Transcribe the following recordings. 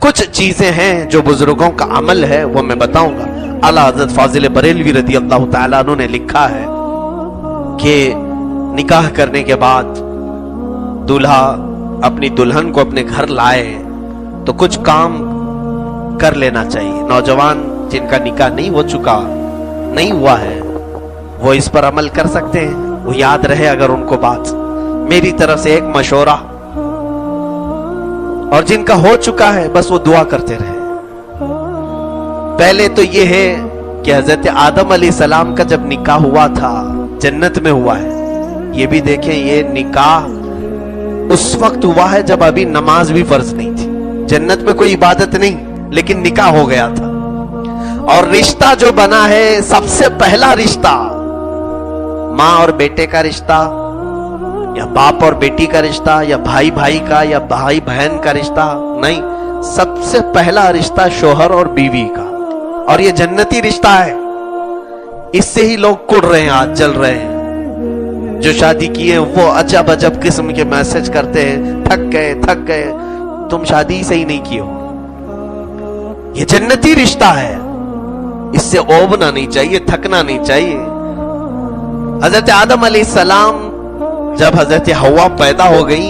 کچھ چیزیں ہیں جو بزرگوں کا عمل ہے وہ میں بتاؤں گا. اعلیٰ حضرت فاضل بریلوی رضی اللہ تعالیٰ عنہ نے لکھا ہے کہ نکاح کرنے کے بعد دولہا اپنی دلہن کو اپنے گھر لائے تو کچھ کام کر لینا چاہیے. نوجوان جن کا نکاح نہیں ہو چکا نہیں ہوا ہے وہ اس پر عمل کر سکتے ہیں. وہ یاد رہے اگر ان کو بات میری طرف سے ایک مشورہ, اور جن کا ہو چکا ہے بس وہ دعا کرتے رہے. پہلے تو یہ ہے کہ حضرت آدم علیہ السلام کا جب نکاح ہوا تھا جنت میں ہوا ہے. یہ بھی دیکھیں یہ نکاح اس وقت ہوا ہے جب ابھی نماز بھی فرض نہیں تھی. جنت میں کوئی عبادت نہیں لیکن نکاح ہو گیا تھا. اور رشتہ جو بنا ہے سب سے پہلا رشتہ ماں اور بیٹے کا رشتہ, یا باپ اور بیٹی کا رشتہ, یا بھائی بھائی کا, یا بھائی بہن کا رشتہ نہیں. سب سے پہلا رشتہ شوہر اور بیوی کا, اور یہ جنتی رشتہ ہے. اس سے ہی لوگ کڑ رہے ہیں, آج جل رہے ہیں. جو شادی کیے ہیں وہ عجب عجب قسم کے میسج کرتے ہیں, تھک گئے. تم شادی صحیح نہیں کی ہو. یہ جنتی رشتہ ہے, اس سے اوبنا نہیں چاہیے, تھکنا نہیں چاہیے. حضرت آدم علیہ السلام جب حضرت حوا پیدا ہو گئی,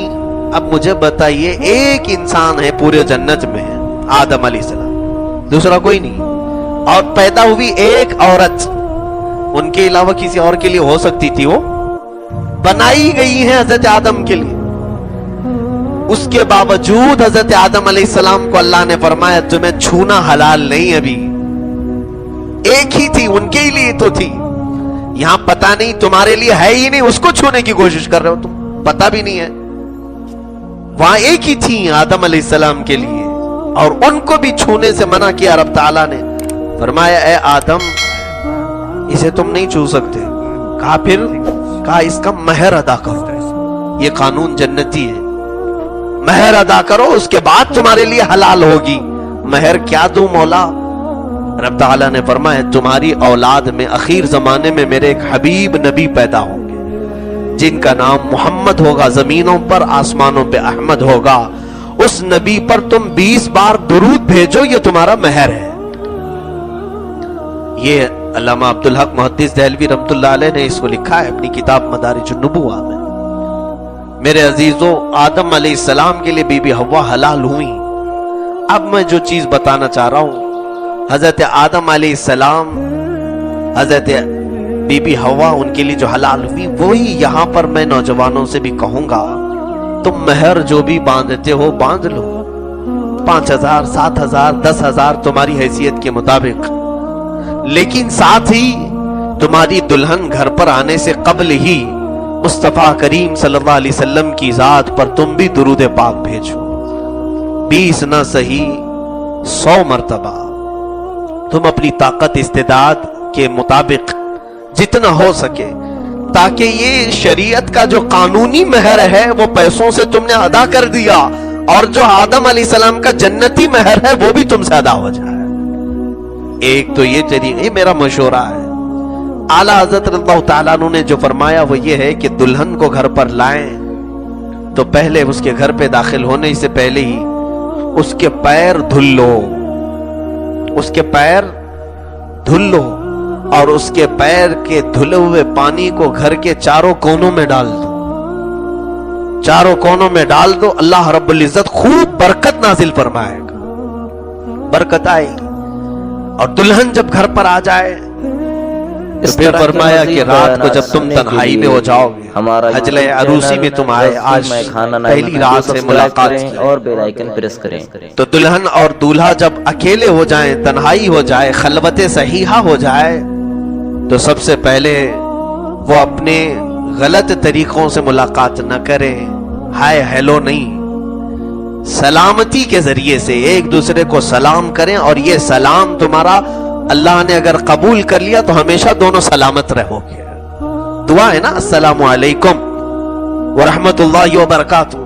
اب مجھے بتائیے ایک انسان ہے پورے جنت میں, آدم علیہ السلام, دوسرا کوئی نہیں. اور پیدا ہوئی ایک عورت, ان کے علاوہ کسی اور کے لیے ہو سکتی تھی, وہ بنائی گئی ہے حضرت آدم کے لیے. اس کے باوجود حضرت آدم علیہ السلام کو اللہ نے فرمایا تمہیں چھونا حلال نہیں. ابھی ایک ہی تھی, ان کے لیے تو تھی. یہاں پتا نہیں تمہارے لیے ہے ہی نہیں, اس کو چھونے کی کوشش کر رہے ہو تم, پتا بھی نہیں ہے. وہاں ایک ہی تھی آدم علیہ السلام کے لیے, اور ان کو بھی چھونے سے منع کیا. رب تعالیٰ نے فرمایا اے آدم اسے تم نہیں چھو سکتے. کہا پھر, کہا اس کا مہر ادا کرو. یہ قانون جنتی ہے, مہر ادا کرو اس کے بعد تمہارے لیے حلال ہوگی. مہر کیا دوں مولا؟ رب تعالیٰ نے فرمایا تمہاری اولاد میں آخر زمانے میں میرے ایک حبیب نبی پیدا ہوں گے جن کا نام محمد ہوگا, زمینوں پر آسمانوں پہ احمد ہوگا. اس نبی پر تم 20 بار درود بھیجو, یہ تمہارا مہر ہے. یہ علامہ عبدالحق محدث دہلوی رحمۃ اللہ علیہ نے اس کو لکھا ہے اپنی کتاب مدارج النبوہ میں. میرے عزیزو, آدم علیہ السلام کے لیے بی بی حوا حلال ہوئی. اب میں جو چیز بتانا چاہ رہا ہوں, حضرت آدم علیہ السلام, حضرت بی بی حوا ان کے لیے جو حلال ہوئی, وہی یہاں پر میں نوجوانوں سے بھی کہوں گا تم مہر جو بھی باندھتے ہو باندھ لو. 5,000 7,000 10,000 تمہاری حیثیت کے مطابق, لیکن ساتھ ہی تمہاری دلہن گھر پر آنے سے قبل ہی مصطفیٰ کریم صلی اللہ علیہ وسلم کی ذات پر تم بھی درود پاک بھیجو. 20 نہ صحیح 100 مرتبہ تم اپنی طاقت استعداد کے مطابق جتنا ہو سکے, تاکہ یہ شریعت کا جو قانونی مہر ہے وہ پیسوں سے تم نے ادا کر دیا, اور جو آدم علیہ السلام کا جنتی مہر ہے وہ بھی تم سے ادا ہو جائے. ایک تو یہ طریقہ, یہ میرا مشورہ ہے. اعلیٰ حضرت اللہ تعالیٰ عنہ نے جو فرمایا وہ یہ ہے کہ دلہن کو گھر پر لائیں تو پہلے اس کے گھر پہ داخل ہونے سے پہلے ہی اس کے پیر دھل لو, اس کے پیر دھل لو, اور اس کے پیر کے دھلے ہوئے پانی کو گھر کے چاروں کونوں میں ڈال دو. چاروں کونوں میں ڈال دو, اللہ رب العزت خوب برکت نازل فرمائے گا, برکت آئے گی. اور دلہن جب گھر پر آ جائے تو پھر فرمایا کہ رات کو جب تم تنہائی میں ہو جاؤ گے, حجلے عروسی میں تم آئے, آج پہلی رات سے ملاقات اور بیل آئیکن پریس کریں, تو دلہن اور دولہا جب اکیلے ہو جائیں, تنہائی ہو جائے, خلوت صحیحہ ہو جائے, تو سب سے پہلے وہ اپنے غلط طریقوں سے ملاقات نہ کریں. ہائے ہیلو نہیں, سلامتی کے ذریعے سے ایک دوسرے کو سلام کریں, اور یہ سلام تمہارا اللہ نے اگر قبول کر لیا تو ہمیشہ دونوں سلامت رہو گے. دعا ہے نا السلام علیکم ورحمت اللہ وبرکاتہ,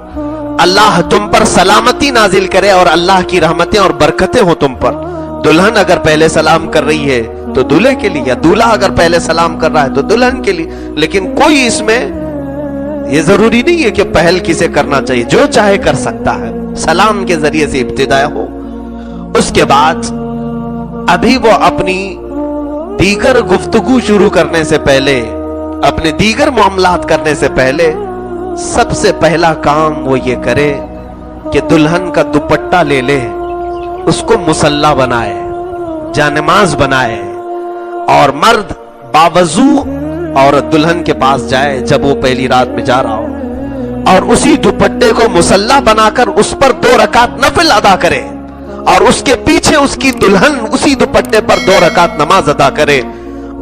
اللہ تم پر سلامتی نازل کرے اور اللہ کی رحمتیں اور برکتیں ہو تم پر. دلہن اگر پہلے سلام کر رہی ہے تو دولہے کے لیے, یا دولہا اگر پہلے سلام کر رہا ہے تو دلہن کے لیے. لیکن کوئی اس میں یہ ضروری نہیں ہے کہ پہل کسے کرنا چاہیے, جو چاہے کر سکتا ہے. سلام کے ذریعے سے ابتدا ہو اس کے بعد ابھی وہ اپنی دیگر گفتگو شروع کرنے سے پہلے، اپنے دیگر معاملات کرنے سے پہلے سب سے پہلا کام وہ یہ کرے کہ دلہن کا دوپٹہ لے لے، اس کو مصلی بنائے، جانماز بنائے، اور مرد باوضو عورت دلہن کے پاس جائے جب وہ پہلی رات میں جا رہا ہو، اور اسی دوپٹے کو مصلی بنا کر اس پر 2 رکعت نفل ادا کرے، اور اس کے پیچھے اس کی دلہن اسی دوپٹے پر 2 رکعت نماز ادا کرے،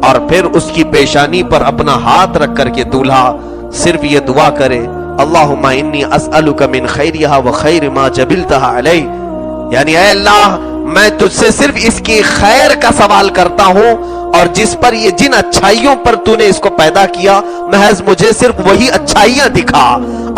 اور پھر اس کی پیشانی پر اپنا ہاتھ رکھ کر کے دولہا صرف یہ دعا کرے، اللہم انی اسألک من خیرہا و خیر ما جبلتہا علی، یعنی اے اللہ میں تجھ سے صرف اس کی خیر کا سوال کرتا ہوں، اور جس پر یہ جن اچھائیوں پر تو نے اس کو پیدا کیا محض مجھے صرف وہی اچھائیاں دکھا،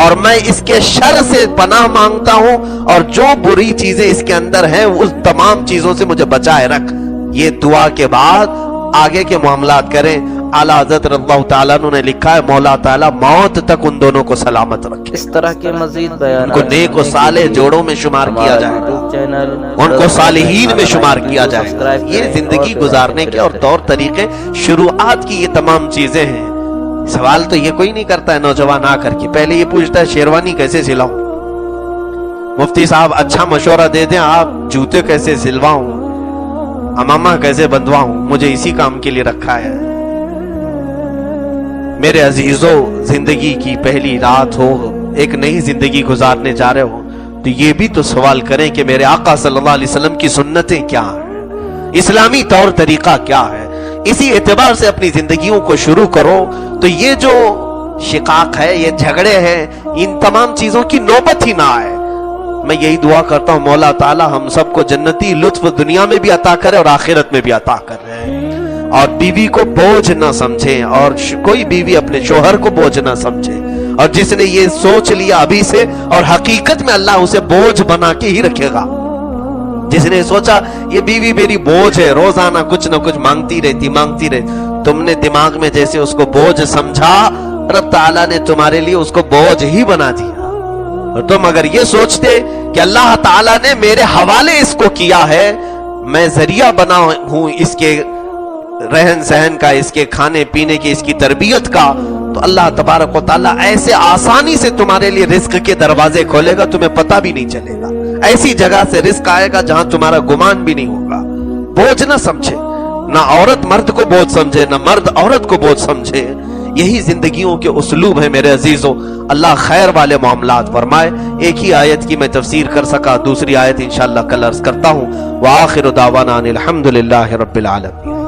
اور میں اس کے شر سے پناہ مانگتا ہوں، اور جو بری چیزیں اس کے اندر ہیں اس تمام چیزوں سے مجھے بچائے رکھ۔ یہ دعا کے بعد آگے کے معاملات کریں۔ اعلیٰ حضرت رضی اللہ تعالیٰ عنہ نے لکھا ہے مولا تعالیٰ موت تک ان دونوں کو سلامت رکھے، اس طرح کے مزید بیان ان کو نیک و صالح جوڑوں میں شمار کیا جائے، ان کو صالحین میں شمار کیا جائے۔ یہ زندگی گزارنے کے اور طور طریقے شروعات کی یہ تمام چیزیں ہیں۔ سوال تو یہ کوئی نہیں کرتا ہے نوجوان آ کر کے، پہلے یہ پوچھتا ہے شیروانی کیسے سلاؤں، مفتی صاحب اچھا مشورہ دے دیں، آپ جوتے کیسے سلواؤں، امامہ کیسے بندواؤں، مجھے اسی کام کے لیے رکھا ہے۔ میرے عزیزو، زندگی کی پہلی رات ہو، ایک نئی زندگی گزارنے جا رہے ہو، تو یہ بھی تو سوال کریں کہ میرے آقا صلی اللہ علیہ وسلم کی سنتیں کیا ہیں، اسلامی طور طریقہ کیا ہے، اسی اعتبار سے اپنی زندگیوں کو شروع کرو۔ تو یہ جو شقاق ہے، یہ جھگڑے ہیں، ان تمام چیزوں کی نوبت ہی نہ آئے۔ میں یہی دعا کرتا ہوں مولا تعالی ہم سب کو جنتی لطف دنیا میں بھی عطا کرے اور آخرت میں بھی عطا کر رہے ہیں، اور بیوی کو بوجھ نہ سمجھیں، اور کوئی بیوی اپنے شوہر کو بوجھ نہ سمجھے، اور جس نے یہ سوچ لیا ابھی سے، اور حقیقت میں اللہ اسے بوجھ بنا کے ہی رکھے گا۔ جس نے سوچا یہ بیوی میری بوجھ ہے، روزانہ کچھ نہ کچھ مانگتی رہتی، تم نے دماغ میں جیسے اس کو بوجھ سمجھا، رب تعالیٰ نے تمہارے لیے اس کو بوجھ ہی بنا دیا۔ اور تم اگر یہ سوچتے کہ اللہ تعالیٰ نے میرے حوالے اس کو کیا ہے، میں ذریعہ بنا ہوں اس کے رہن سہن کا، اس کے کھانے پینے کی، اس کی تربیت کا، تو اللہ تبارک و تعالیٰ ایسے آسانی سے تمہارے لیے رزق کے دروازے کھولے گا، تمہیں پتہ بھی نہیں چلے گا۔ ایسی جگہ سے رزق آئے گا جہاں تمہارا گمان بھی نہیں ہوگا۔ بوجھ نہ سمجھے، نہ عورت مرد کو بوجھ سمجھے، نہ مرد عورت کو بوجھ سمجھے۔ یہی زندگیوں کے اسلوب ہیں میرے عزیزوں۔ اللہ خیر والے معاملات فرمائے۔ ایک ہی آیت کی میں تفسیر کر سکا، دوسری آیت انشاءاللہ کل عرض کرتا ہوں۔ وآخر دعوانا ان الحمدللہ رب العالمین۔